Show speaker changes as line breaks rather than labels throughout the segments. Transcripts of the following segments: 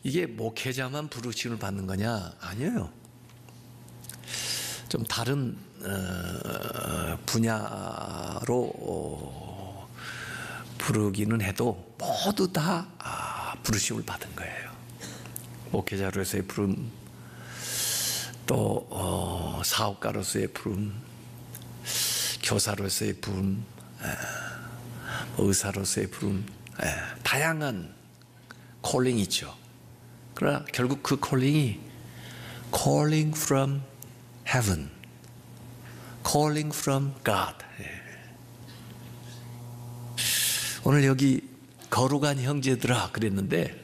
이게 목회자만 부르심을 받는 거냐? 아니에요. 좀 다른 분야로 부르기는 해도 모두 다 부르심을 받은 거예요. 목회자로서의 부름, 또 사업가로서의 부름, 교사로서의 부름, 의사로서의 부름, 다양한 콜링이 있죠. 그러나 결국 그 콜링이 calling from heaven, calling from God. 오늘 여기 거룩한 형제들아 그랬는데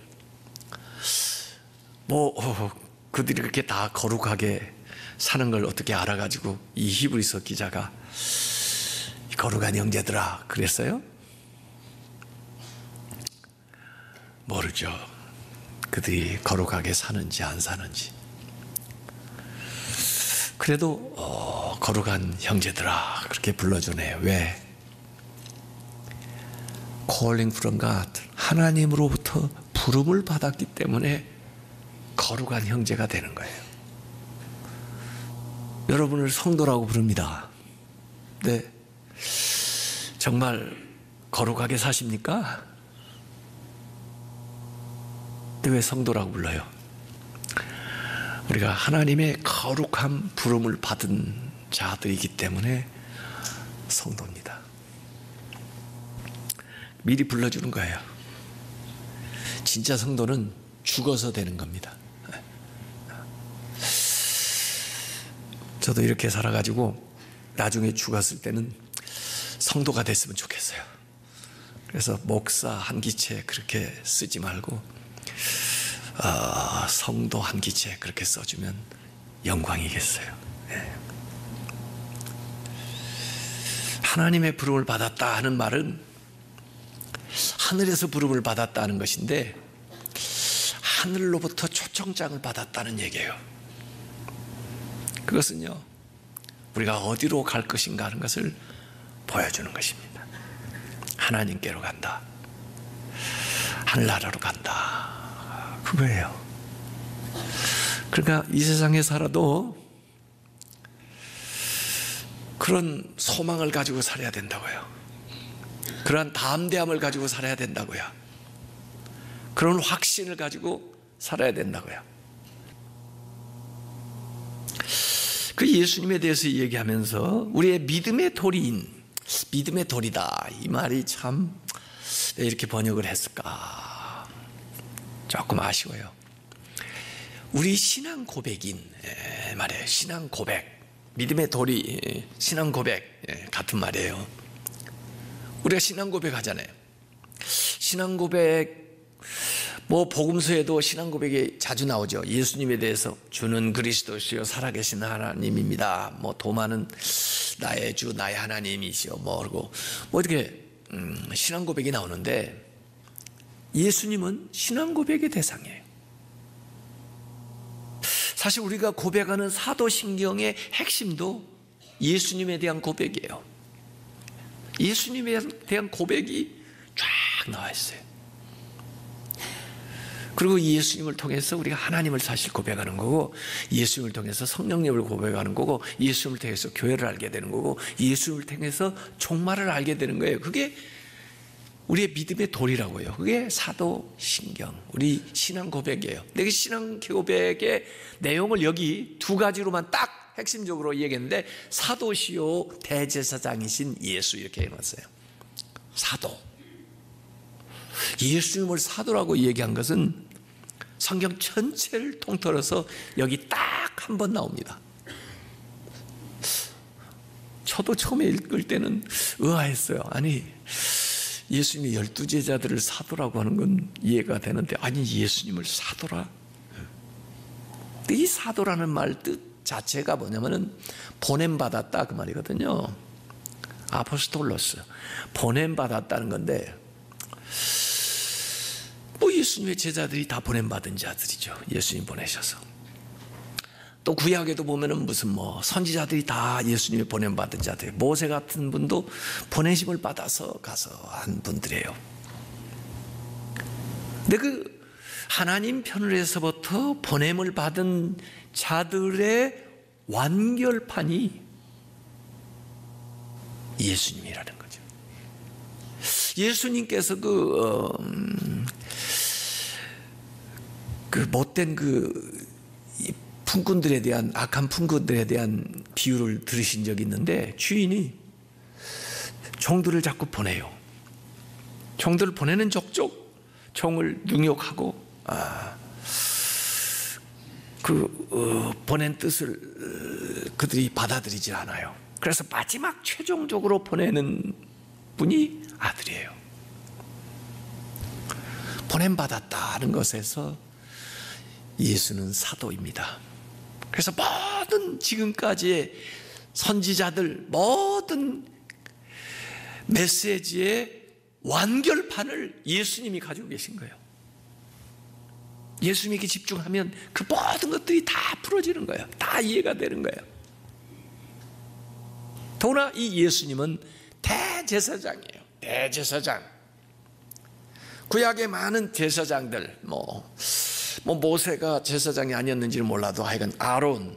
그들이 그렇게 다 거룩하게 사는 걸 어떻게 알아가지고 이 히브리서 기자가 거룩한 형제들아 그랬어요? 모르죠. 그들이 거룩하게 사는지 안 사는지. 그래도 거룩한 형제들아 그렇게 불러주네요. 왜? Calling from God, 하나님으로부터 부름을 받았기 때문에 거룩한 형제가 되는 거예요. 여러분을 성도라고 부릅니다. 네, 정말 거룩하게 사십니까? 근데 왜 성도라고 불러요? 우리가 하나님의 거룩한 부름을 받은 자들이기 때문에 성도입니다. 미리 불러주는 거예요. 진짜 성도는 죽어서 되는 겁니다. 저도 이렇게 살아가지고 나중에 죽었을 때는 성도가 됐으면 좋겠어요. 그래서 목사 한 기체 그렇게 쓰지 말고 성도 한 기체 그렇게 써주면 영광이겠어요. 네. 하나님의 부름을 받았다 하는 말은 하늘에서 부름을 받았다는 것인데 하늘로부터 초청장을 받았다는 얘기예요. 그것은요, 우리가 어디로 갈 것인가 하는 것을 보여주는 것입니다. 하나님께로 간다, 하늘나라로 간다, 그거예요. 그러니까 이 세상에 살아도 그런 소망을 가지고 살아야 된다고요. 그러한 담대함을 가지고 살아야 된다고요. 그런 확신을 가지고 살아야 된다고요. 그 예수님에 대해서 얘기하면서 우리의 믿음의 돌이인, 믿음의 돌이다, 이 말이 참 왜 이렇게 번역을 했을까 조금 아쉬워요. 우리 신앙 고백인 말이에요. 신앙 고백, 믿음의 돌이 신앙 고백 같은 말이에요. 우리가 신앙 고백 하잖아요. 신앙 고백, 복음서에도 신앙 고백이 자주 나오죠. 예수님에 대해서 주는 그리스도시요 살아계신 하나님입니다. 도마는 나의 주 나의 하나님이시요 그리고 이렇게 신앙 고백이 나오는데 예수님은 신앙 고백의 대상이에요. 사실 우리가 고백하는 사도신경의 핵심도 예수님에 대한 고백이에요. 예수님에 대한 고백이 쫙 나와 있어요. 그리고 예수님을 통해서 우리가 하나님을 사실 고백하는 거고, 예수님을 통해서 성령님을 고백하는 거고, 예수님을 통해서 교회를 알게 되는 거고, 예수님을 통해서 종말을 알게 되는 거예요. 그게 우리의 믿음의 돌이라고요. 그게 사도신경, 우리 신앙 고백이에요. 내가 신앙 고백의 내용을 여기 두 가지로만 딱 핵심적으로 얘기했는데, 사도시요 대제사장이신 예수, 이렇게 해놨어요. 사도. 예수님을 사도라고 얘기한 것은 성경 전체를 통틀어서 여기 딱 한 번 나옵니다. 저도 처음에 읽을 때는 의아했어요. 아니, 예수님이 12제자들을 사도라고 하는 건 이해가 되는데, 아니 예수님을 사도라? 이 사도라는 말 뜻 자체가 뭐냐면은 보냄받았다, 그 말이거든요. 아포스톨로스, 보냄받았다는 건데, 예수님의 제자들이 다 보냄받은 자들이죠. 예수님 보내셔서. 또 구약에도 보면은 무슨 선지자들이 다 예수님이 보냄받은 자들, 모세 같은 분도 보내심을 받아서 가서 한 분들이에요. 근데 그 하나님 편으로서부터 보냄을 받은 자들의 완결판이 예수님이라는 거죠. 예수님께서 그 못된 풍군들에 대한, 악한 풍군들에 대한 비유를 들으신 적이 있는데, 주인이 종들을 자꾸 보내요. 종들을 보내는 족족 종을 능욕하고 보낸 뜻을 그들이 받아들이지 않아요. 그래서 마지막 최종적으로 보내는 분이 아들이에요. 보냄받았다는 것에서 예수는 사도입니다. 그래서 모든 지금까지의 선지자들, 모든 메시지의 완결판을 예수님이 가지고 계신 거예요. 예수님에게 집중하면 그 모든 것들이 다 풀어지는 거예요. 다 이해가 되는 거예요. 더구나 이 예수님은 대제사장이에요. 대제사장. 구약의 많은 제사장들, 모세가 제사장이 아니었는지는 몰라도 하여간 아론,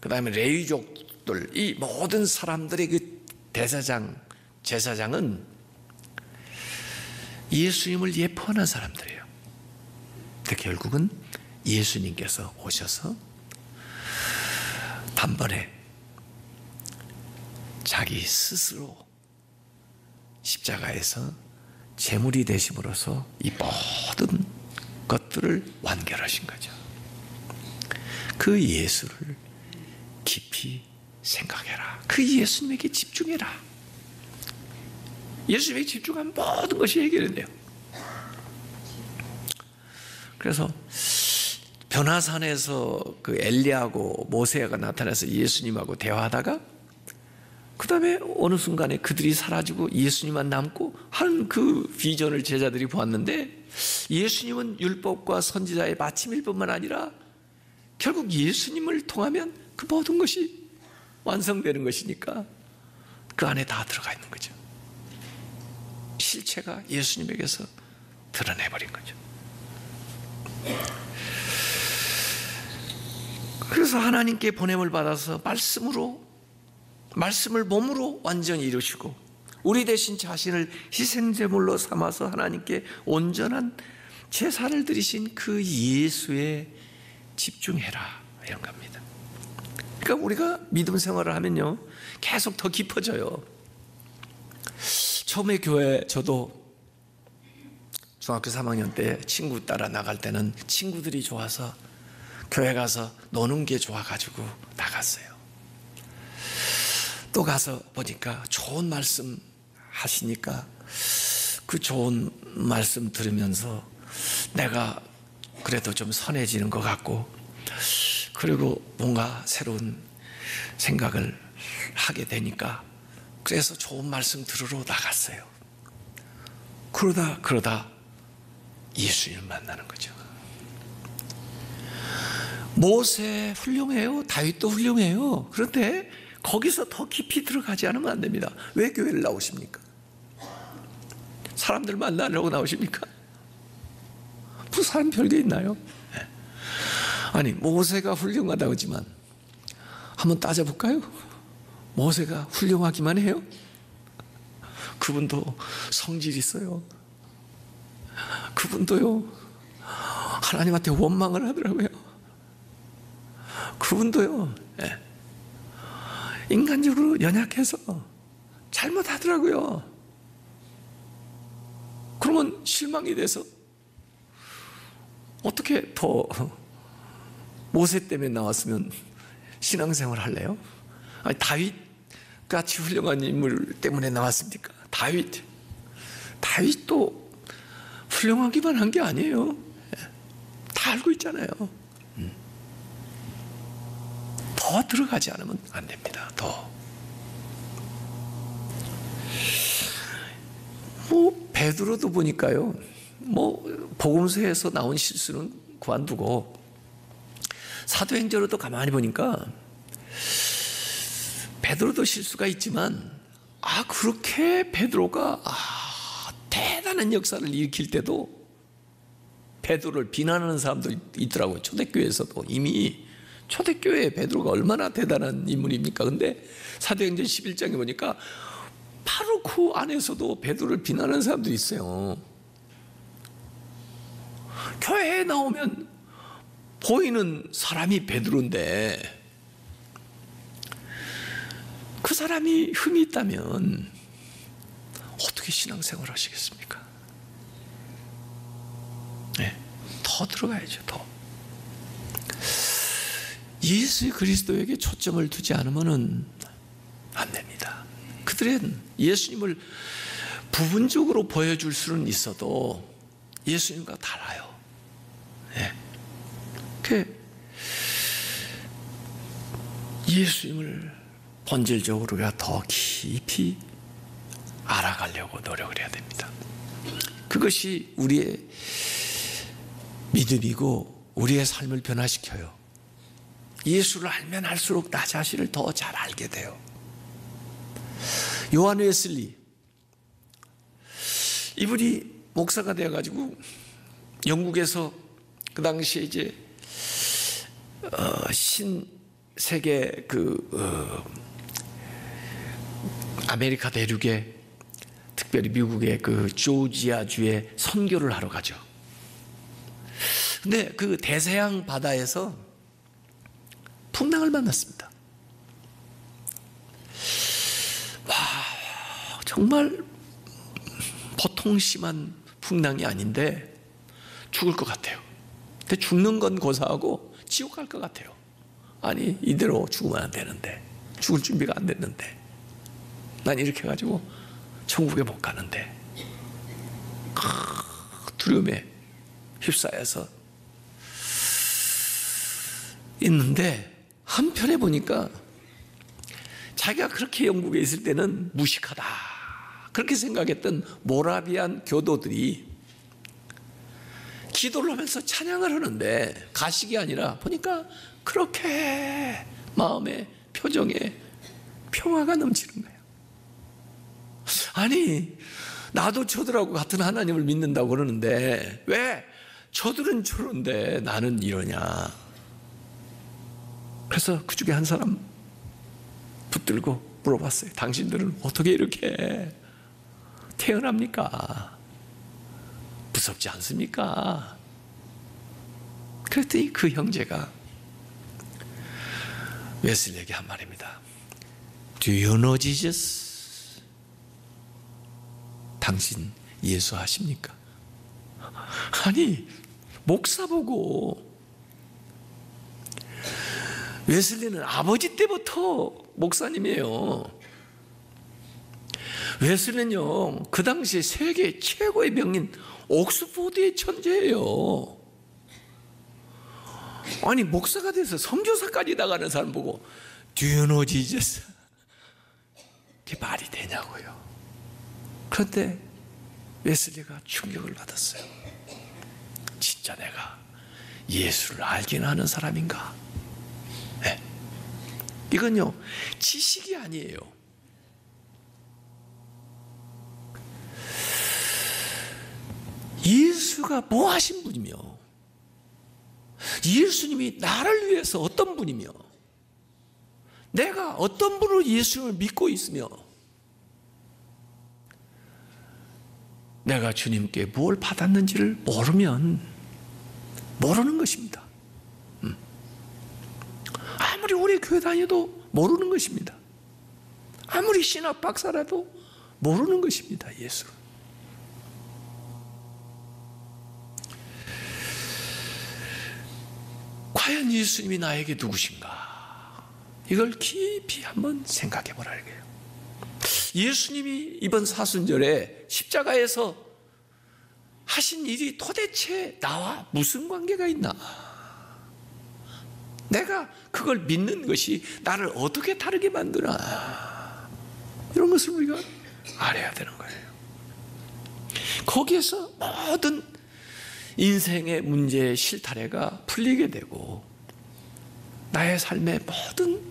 그 다음에 레위족들, 이 모든 사람들의 그 제사장은 예수님을 예포하는 사람들이에요. 근데 결국은 예수님께서 오셔서 단번에 자기 스스로 십자가에서 제물이 되심으로써 이 모든 것들을 완결하신 거죠. 그 예수를 깊이 생각해라. 그 예수님에게 집중해라. 예수님에게 집중하면 모든 것이 해결된대요. 그래서 변화산에서 그 엘리야하고 모세가 나타나서 예수님하고 대화하다가 그 다음에 어느 순간에 그들이 사라지고 예수님만 남고 하는 그 비전을 제자들이 보았는데, 예수님은 율법과 선지자의 마침일 뿐만 아니라 결국 예수님을 통하면 그 모든 것이 완성되는 것이니까 그 안에 다 들어가 있는 거죠. 실체가 예수님에게서 드러내버린 거죠. 그래서 하나님께 보냄을 받아서 말씀을 몸으로 완전히 이루시고 우리 대신 자신을 희생제물로 삼아서 하나님께 온전한 제사를 드리신 그 예수에 집중해라, 이런 겁니다. 그러니까 우리가 믿음 생활을 하면요 계속 더 깊어져요. 처음에 교회, 저도 중학교 3학년 때 친구 따라 나갈 때는 친구들이 좋아서 교회 가서 노는 게 좋아가지고 나갔어요. 또 가서 보니까 좋은 말씀 하시니까 그 좋은 말씀 들으면서 내가 그래도 좀 선해지는 것 같고, 그리고 뭔가 새로운 생각을 하게 되니까 그래서 좋은 말씀 들으러 나갔어요. 그러다 예수님을 만나는 거죠. 모세 훌륭해요. 다윗도 훌륭해요. 그런데 거기서 더 깊이 들어가지 않으면 안 됩니다. 왜 교회를 나오십니까? 사람들 만나려고 나오십니까? 부산 별게 있나요? 아니, 모세가 훌륭하다고 하지만 한번 따져볼까요? 모세가 훌륭하기만 해요? 그분도 성질이 있어요. 그분도요 하나님한테 원망을 하더라고요. 그분도요 인간적으로 연약해서 잘못하더라고요. 그러면 실망이 돼서 어떻게 더 모세 때문에 나왔으면 신앙생활 할래요? 아니, 다윗 같이 훌륭한 인물 때문에 나왔습니까? 다윗도 훌륭하기만 한 게 아니에요. 다 알고 있잖아요. 더 들어가지 않으면 안 됩니다. 더. 베드로도 보니까요, 복음서에서 나온 실수는 그만두고 사도행전으로도 가만히 보니까 베드로도 실수가 있지만 그렇게 베드로가 대단한 역사를 일으킬 때도 베드로를 비난하는 사람도 있더라고요. 초대교회에서도. 이미 초대교회에 베드로가 얼마나 대단한 인물입니까? 근데 사도행전 11장에 보니까 바로 그 안에서도 베드로를 비난하는 사람들이 있어요. 교회에 나오면 보이는 사람이 베드로인데 그 사람이 흠이 있다면 어떻게 신앙생활을 하시겠습니까? 네, 더 들어가야죠. 더 예수 그리스도에게 초점을 두지 않으면 안 됩니다. 그들은 예수님을 부분적으로 보여줄 수는 있어도 예수님과 달라요. 네. 예수님을 본질적으로 우리가 더 깊이 알아가려고 노력을 해야 됩니다. 그것이 우리의 믿음이고 우리의 삶을 변화시켜요. 예수를 알면 알수록 나 자신을 더 잘 알게 돼요. 요한 웨슬리, 이분이 목사가 되어가지고 영국에서 그 당시에 이제 신세계 아메리카 대륙에, 특별히 미국의 그 조지아주에 선교를 하러 가죠. 근데 그 대서양 바다에서 풍랑을 만났습니다. 와, 정말 보통 심한 풍랑이 아닌데 죽을 것 같아요. 근데 죽는 건 고사하고 지옥 갈 것 같아요. 아니, 이대로 죽으면 안 되는데, 죽을 준비가 안 됐는데, 난 이렇게 해가지고 천국에 못 가는데, 두려움에 휩싸여서 있는데, 한편에 보니까 자기가 그렇게 영국에 있을 때는 무식하다 그렇게 생각했던 모라비안 교도들이 기도를 하면서 찬양을 하는데 가식이 아니라 보니까 그렇게 마음의 표정에 평화가 넘치는 거예요. 아니, 나도 저들하고 같은 하나님을 믿는다고 그러는데 왜 저들은 저런데 나는 이러냐. 그래서 그 중에 한 사람 붙들고 물어봤어요. 당신들은 어떻게 이렇게 태어납니까? 무섭지 않습니까? 그랬더니 그 형제가 웨슬리에게 한 말입니다. Do you know Jesus? 당신 예수 아십니까? 아니, 목사 보고, 웨슬리는 아버지 때부터 목사님이에요. 웨슬리는요, 그 당시에 세계 최고의 명인 옥스포드의 천재예요. 아니, 목사가 돼서 선교사까지 나가는 사람 보고 Do you know Jesus? 그게 말이 되냐고요. 그런데 웨슬리가 충격을 받았어요. 진짜 내가 예수를 알긴 하는 사람인가? 네. 이건요, 지식이 아니에요. 예수가 뭐 하신 분이며, 예수님이 나를 위해서 어떤 분이며, 내가 어떤 분으로 예수님을 믿고 있으며, 내가 주님께 뭘 받았는지를 모르면 모르는 것입니다. 아무리 오래 교회 다녀도 모르는 것입니다. 아무리 신학 박사라도 모르는 것입니다. 예수. 과연 예수님이 나에게 누구신가? 이걸 깊이 한번 생각해 보라는 거예요. 예수님이 이번 사순절에 십자가에서 하신 일이 도대체 나와 무슨 관계가 있나? 내가 그걸 믿는 것이 나를 어떻게 다르게 만드나? 이런 것을 우리가 알아야 되는 거예요. 거기에서 모든 인생의 문제의 실타래가 풀리게 되고 나의 삶의 모든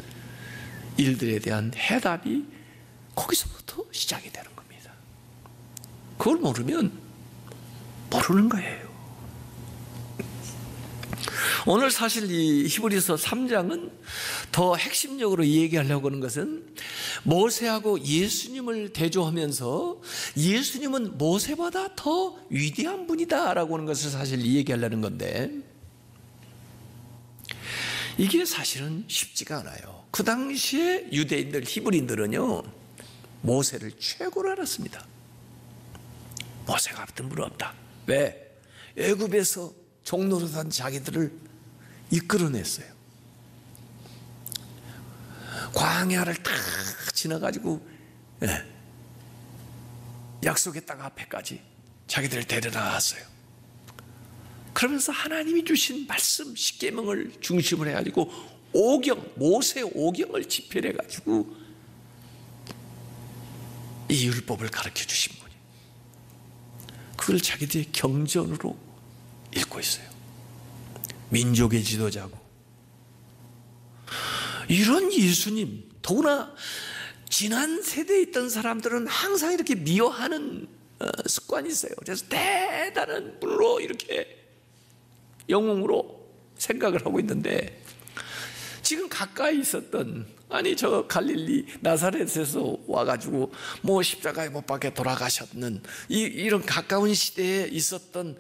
일들에 대한 해답이 거기서부터 시작이 되는 겁니다. 그걸 모르면 모르는 거예요. 오늘 사실 이 히브리서 3장은 더 핵심적으로 얘기하려고 하는 것은 모세하고 예수님을 대조하면서 예수님은 모세보다 더 위대한 분이다라고 하는 것을 사실 얘기하려는 건데, 이게 사실은 쉽지가 않아요. 그 당시에 유대인들, 히브리인들은요, 모세를 최고로 알았습니다. 모세 같은 분 없다. 왜? 애굽에서 종로로 산 자기들을 이끌어냈어요. 광야를 탁 지나가지고 약속의 땅 앞에까지 자기들을 데려다왔어요. 그러면서 하나님이 주신 말씀 십계명을 중심으로 해가지고 모세 오경을 집필해가지고 이 율법을 가르쳐 주신 분이, 그걸 자기들의 경전으로 읽고 있어요. 민족의 지도자고. 이런 예수님, 더구나 지난 세대에 있던 사람들은 항상 이렇게 미워하는 습관이 있어요. 그래서 대단한 분으로 이렇게 영웅으로 생각을 하고 있는데, 지금 가까이 있었던, 아니 저 갈릴리 나사렛에서 와가지고 뭐 십자가에 못 박혀 돌아가셨는 이런 가까운 시대에 있었던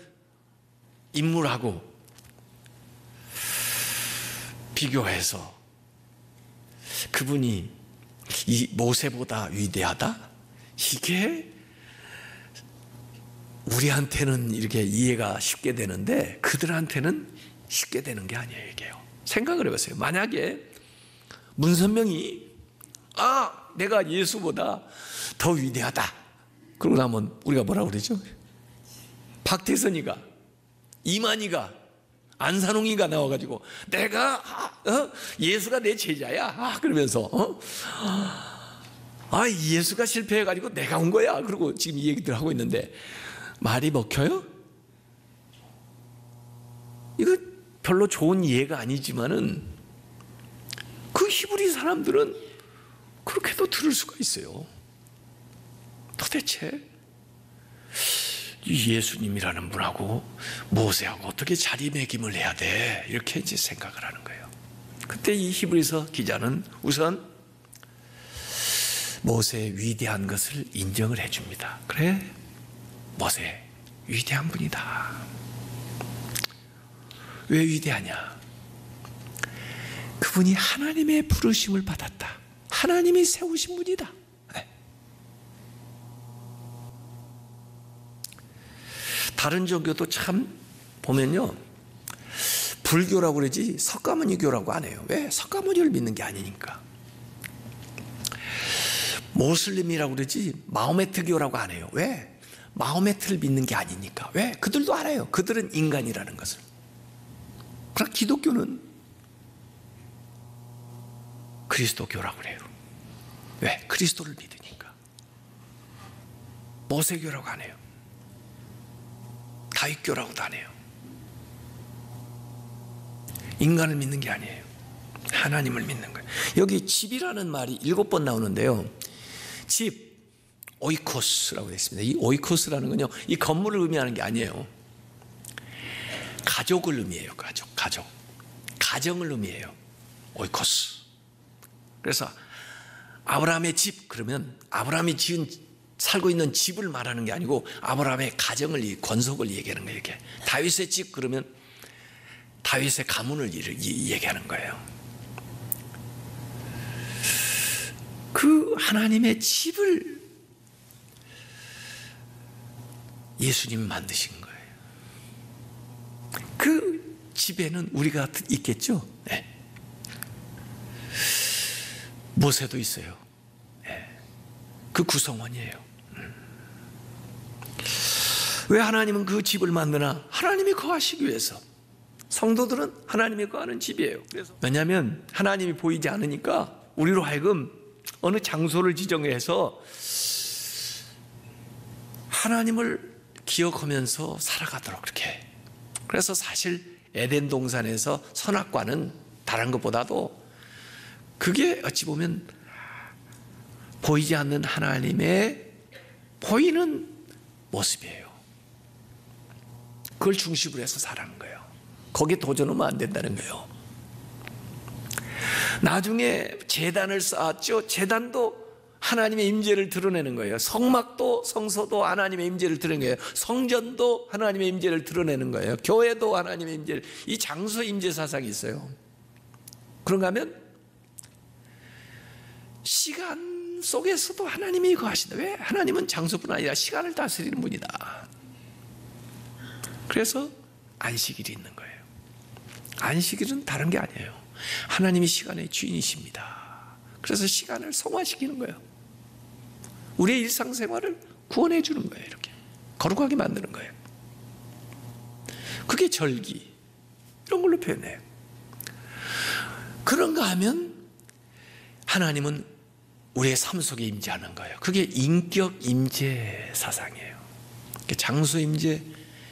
인물하고 비교해서 그분이 이 모세보다 위대하다? 이게 우리한테는 이렇게 이해가 쉽게 되는데 그들한테는 쉽게 되는 게 아니에요. 이게요. 생각을 해보세요. 만약에 문선명이 내가 예수보다 더 위대하다, 그러고 나면 우리가 뭐라고 그러죠? 박태선이가, 이만희가, 안산홍이가 나와가지고 내가 예수가 내 제자야 그러면서 예수가 실패해가지고 내가 온 거야, 그리고 지금 이 얘기들 하고 있는데 말이 먹혀요? 이거 별로 좋은 이해가 아니지만은 그 히브리 사람들은 그렇게도 들을 수가 있어요. 도대체 이 예수님이라는 분하고 모세하고 어떻게 자리매김을 해야 돼, 이렇게 이제 생각을 하는 거예요. 그때 이 히브리서 기자는 우선 모세의 위대한 것을 인정을 해줍니다. 그래, 모세 위대한 분이다. 왜 위대하냐? 그분이 하나님의 부르심을 받았다. 하나님이 세우신 분이다. 다른 종교도 참 보면요, 불교라고 그러지 석가모니교라고 안 해요. 왜? 석가모니를 믿는 게 아니니까. 모슬림이라고 그러지 마호메트교라고 안 해요. 왜? 마호메트를 믿는 게 아니니까. 왜? 그들도 알아요. 그들은 인간이라는 것을. 그러나 기독교는 그리스도교라고 그래요. 왜? 그리스도를 믿으니까. 모세교라고 안 해요. 다윗교라고도 안 해요. 인간을 믿는 게 아니에요. 하나님을 믿는 거예요. 여기 집이라는 말이 7번 나오는데요, 집, 오이코스라고 되어 있습니다. 이 오이코스라는 건요, 이 건물을 의미하는 게 아니에요. 가족을 의미해요. 가족. 가정을 의미해요. 오이코스. 그래서 아브라함의 집 그러면 아브라함이 살고 있는 집을 말하는 게 아니고 아브라함의 가정을, 권속을 얘기하는 거예요. 이렇게 다윗의 집 그러면 다윗의 가문을 얘기하는 거예요. 그 하나님의 집을 예수님이 만드신 거예요. 그 집에는 우리가 있겠죠. 네. 모세도 있어요. 네. 그 구성원이에요. 왜 하나님은 그 집을 만드나? 하나님이 거하시기 위해서. 성도들은 하나님이 거하는 집이에요. 왜냐하면 하나님이 보이지 않으니까 우리로 하여금 어느 장소를 지정해서 하나님을 기억하면서 살아가도록 그렇게. 그래서 사실 에덴 동산에서 선악과는 다른 것보다도 그게 어찌 보면 보이지 않는 하나님의 보이는 모습이에요. 그걸 중심으로 해서 살아가는 거예요. 거기에 도전하면 안 된다는 거예요. 나중에 제단을 쌓았죠. 제단도 하나님의 임재를 드러내는 거예요. 성막도 성소도 하나님의 임재를 드러내는 거예요. 성전도 하나님의 임재를 드러내는 거예요. 교회도 하나님의 임재를, 이 장소 임재 사상이 있어요. 그런가 하면 시간 속에서도 하나님이 거하신다. 왜? 하나님은 장소뿐 아니라 시간을 다스리는 분이다. 그래서 안식일이 있는 거예요. 안식일은 다른 게 아니에요. 하나님이 시간의 주인이십니다. 그래서 시간을 성화시키는 거예요. 우리의 일상생활을 구원해 주는 거예요. 이렇게 거룩하게 만드는 거예요. 그게 절기, 이런 걸로 표현해요. 그런가 하면 하나님은 우리의 삶 속에 임재하는 거예요. 그게 인격 임재 사상이에요. 장소 임재,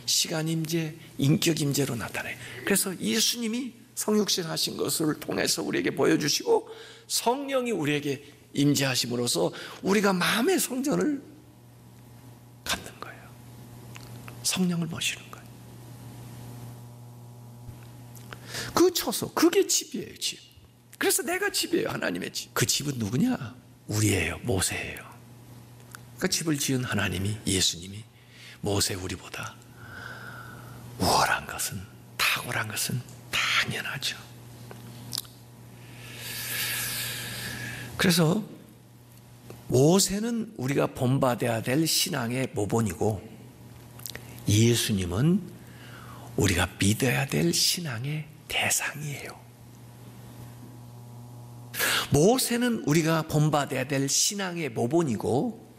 시간 임재, 인격 임재로 나타나요. 그래서 예수님이 성육신 하신 것을 통해서 우리에게 보여주시고 성령이 우리에게 임재하심으로써 우리가 마음의 성전을 갖는 거예요. 성령을 모시는 거예요. 그 처소, 그게 집이에요. 집. 그래서 내가 집이에요. 하나님의 집. 그 집은 누구냐? 우리예요. 모세예요. 그러니까 집을 지은 하나님이, 예수님이 모세 우리보다 우월한 것은, 탁월한 것은 당연하죠. 그래서 모세는 우리가 본받아야 될 신앙의 모본이고 예수님은 우리가 믿어야 될 신앙의 대상이에요. 모세는 우리가 본받아야 될 신앙의 모본이고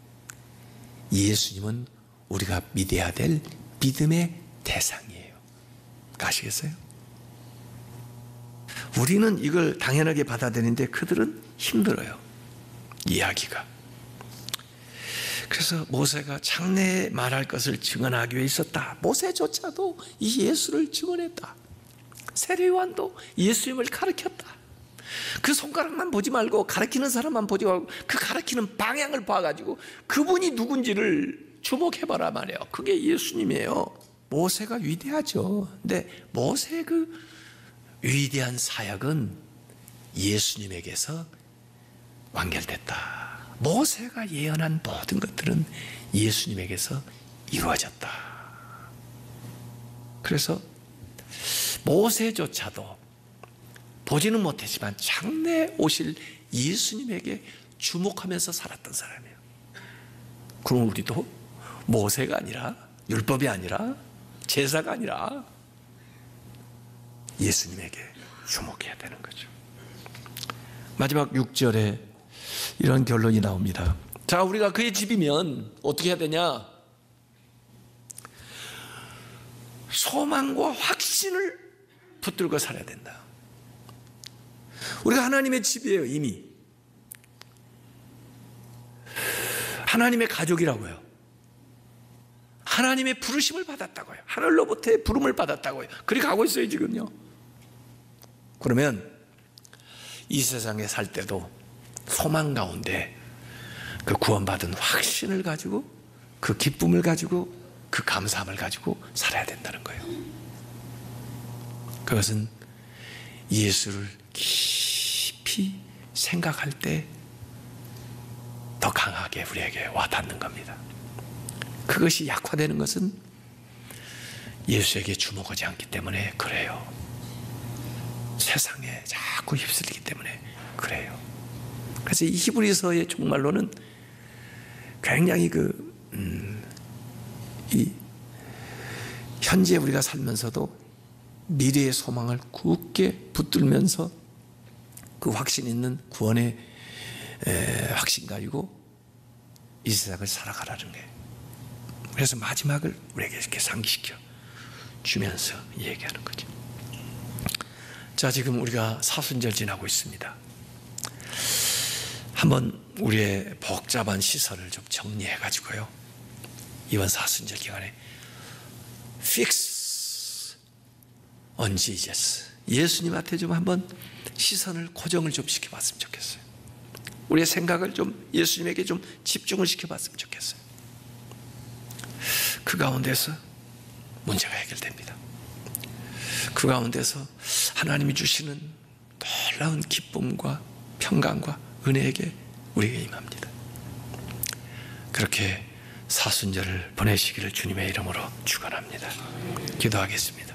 예수님은 우리가 믿어야 될 믿음의 대상이에요. 아시겠어요? 우리는 이걸 당연하게 받아들이는데 그들은 힘들어요. 이야기가. 그래서 모세가 장래에 말할 것을 증언하기 위해 있었다. 모세조차도 이 예수를 증언했다. 세례요한도 예수님을 가르쳤다. 그 손가락만 보지 말고 가르치는 사람만 보지 말고 그 가르치는 방향을 봐가지고 그분이 누군지를 주목해봐라 말이에요. 그게 예수님이에요. 모세가 위대하죠. 근데 모세의 그 위대한 사역은 예수님에게서 완결됐다. 모세가 예언한 모든 것들은 예수님에게서 이루어졌다. 그래서 모세조차도 보지는 못했지만 장래에 오실 예수님에게 주목하면서 살았던 사람이에요. 그럼 우리도 모세가 아니라, 율법이 아니라, 제사가 아니라 예수님에게 주목해야 되는 거죠. 마지막 6절에 이런 결론이 나옵니다. 자, 우리가 그의 집이면 어떻게 해야 되냐? 소망과 확신을 붙들고 살아야 된다. 우리가 하나님의 집이에요. 이미 하나님의 가족이라고요. 하나님의 부르심을 받았다고요. 하늘로부터의 부름을 받았다고요. 그렇게 가고 있어요 지금요. 그러면 이 세상에 살 때도 소망 가운데 그 구원받은 확신을 가지고 그 기쁨을 가지고 그 감사함을 가지고 살아야 된다는 거예요. 그것은 예수를 깊이 생각할 때 더 강하게 우리에게 와닿는 겁니다. 그것이 약화되는 것은 예수에게 주목하지 않기 때문에 그래요. 세상에 자꾸 휩쓸리기 때문에 그래요. 그래서 이 히브리서의 종말로는 굉장히 이 현재 우리가 살면서도 미래의 소망을 굳게 붙들면서 그 확신 있는 구원의 확신 가지고 이 세상을 살아가라는 거예요. 그래서 마지막을 우리에게 이렇게 상기시켜 주면서 얘기하는 거죠. 자, 지금 우리가 사순절 지나고 있습니다. 한번 우리의 복잡한 시선을 좀 정리해 가지고요, 이번 사순절 기간에 fix on Jesus, 예수님한테 좀 한번 시선을 고정을 좀 시켜봤으면 좋겠어요. 우리의 생각을 좀 예수님에게 좀 집중을 시켜봤으면 좋겠어요. 그 가운데서 문제가 해결됩니다. 그 가운데서 하나님이 주시는 놀라운 기쁨과 평강과 은혜에게 우리에게 임합니다. 그렇게 사순절을 보내시기를 주님의 이름으로 축원합니다. 기도하겠습니다.